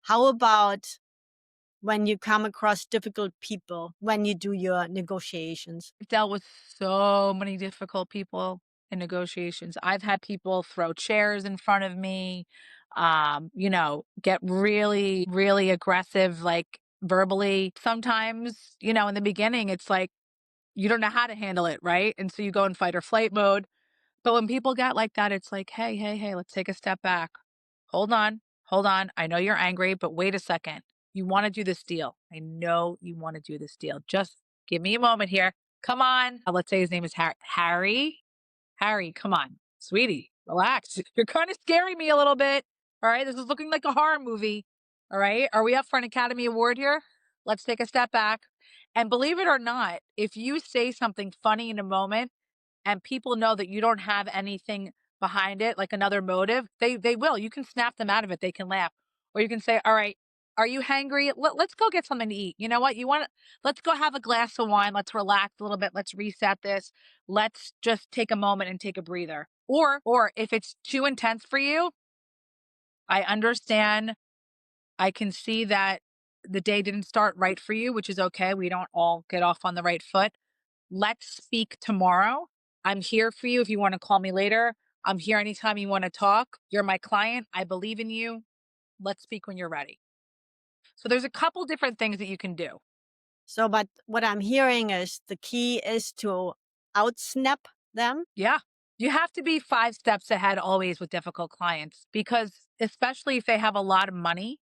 How about when you come across difficult people when you do your negotiations? I've dealt with so many difficult people in negotiations. I've had people throw chairs in front of me, get really, really aggressive, like verbally. Sometimes, in the beginning, it's like you don't know how to handle it, right? And so you go in fight or flight mode. But when people get like that, it's like, hey, hey, hey, let's take a step back. Hold on, hold on. I know you're angry, but wait a second. You want to do this deal. I know you want to do this deal. Just give me a moment here. Come on. Let's say his name is Harry. Harry, come on. Sweetie, relax. You're kind of scaring me a little bit. All right. This is looking like a horror movie. All right. Are we up for an Academy Award here? Let's take a step back. And believe it or not, if you say something funny in a moment, and people know that you don't have anything behind it, like another motive, they will. You can snap them out of it. They can laugh. Or you can say, all right, are you hangry? Let's go get something to eat. You know what? Let's go have a glass of wine. Let's relax a little bit. Let's reset this. Let's just take a moment and take a breather. Or if it's too intense for you, I understand. I can see that the day didn't start right for you, which is okay. We don't all get off on the right foot. Let's speak tomorrow. I'm here for you if you want to call me later. I'm here anytime you want to talk. You're my client. I believe in you. Let's speak when you're ready. So there's a couple different things that you can do. So, but what I'm hearing is the key is to outsnap them. Yeah. You have to be 5 steps ahead always with difficult clients because especially if they have a lot of money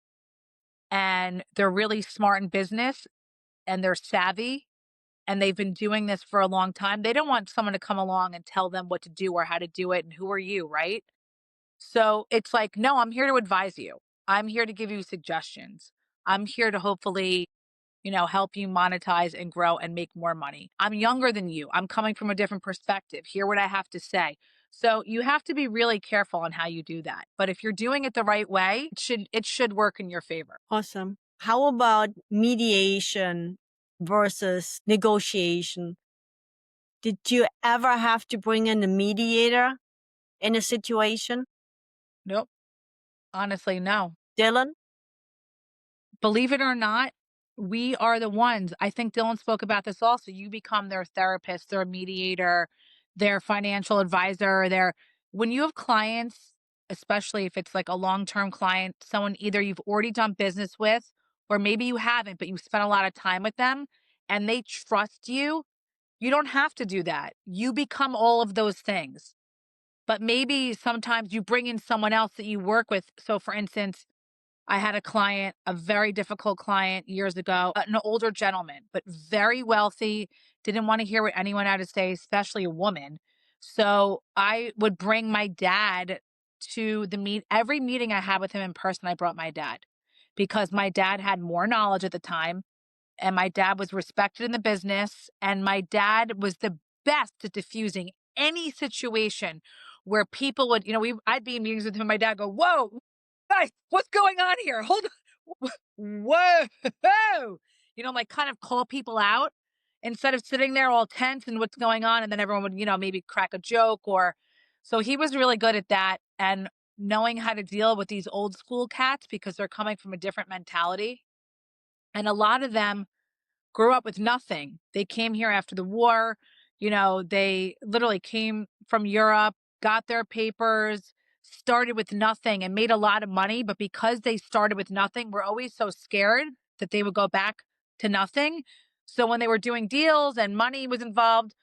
and they're really smart in business and they're savvy and they've been doing this for a long time, they don't want someone to come along and tell them what to do or how to do it and who are you, right? So it's like, no, I'm here to advise you. I'm here to give you suggestions. I'm here to hopefully, help you monetize and grow and make more money. I'm younger than you. I'm coming from a different perspective. Hear what I have to say. So you have to be really careful on how you do that. But if you're doing it the right way, it should work in your favor. Awesome. How about mediation versus negotiation? Did you ever have to bring in a mediator in a situation? Nope. Honestly, no. Dylan? Believe it or not, we are the ones. I think Dylan spoke about this also. You become their therapist, their mediator, their financial advisor, when you have clients, especially if it's like a long-term client, someone either you've already done business with or maybe you haven't, but you've spent a lot of time with them and they trust you, you don't have to do that. You become all of those things. But maybe sometimes you bring in someone else that you work with. So for instance, I had a client, a very difficult client years ago, an older gentleman, but very wealthy, didn't want to hear what anyone had to say, especially a woman. So I would bring my dad to every meeting I had with him in person, I brought my dad because my dad had more knowledge at the time and my dad was respected in the business and my dad was the best at diffusing any situation where people would, I'd be in meetings with him and my dad go, whoa, guys, what's going on here? Hold on. Whoa. Like kind of call people out instead of sitting there all tense and what's going on. And then everyone would, maybe crack a joke so he was really good at that and knowing how to deal with these old school cats because they're coming from a different mentality. And a lot of them grew up with nothing. They came here after the war. They literally came from Europe, got their papers, started with nothing and made a lot of money. But because they started with nothing, we're always so scared that they would go back to nothing. So when they were doing deals and money was involved,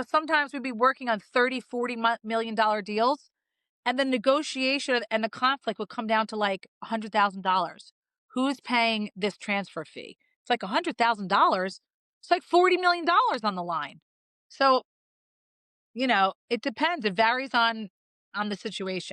sometimes we'd be working on 30, 40 million dollar deals. And the negotiation and the conflict would come down to like $100,000. Who's paying this transfer fee? It's like $100,000. It's like $40 million on the line. So, it depends. It varies on the situation.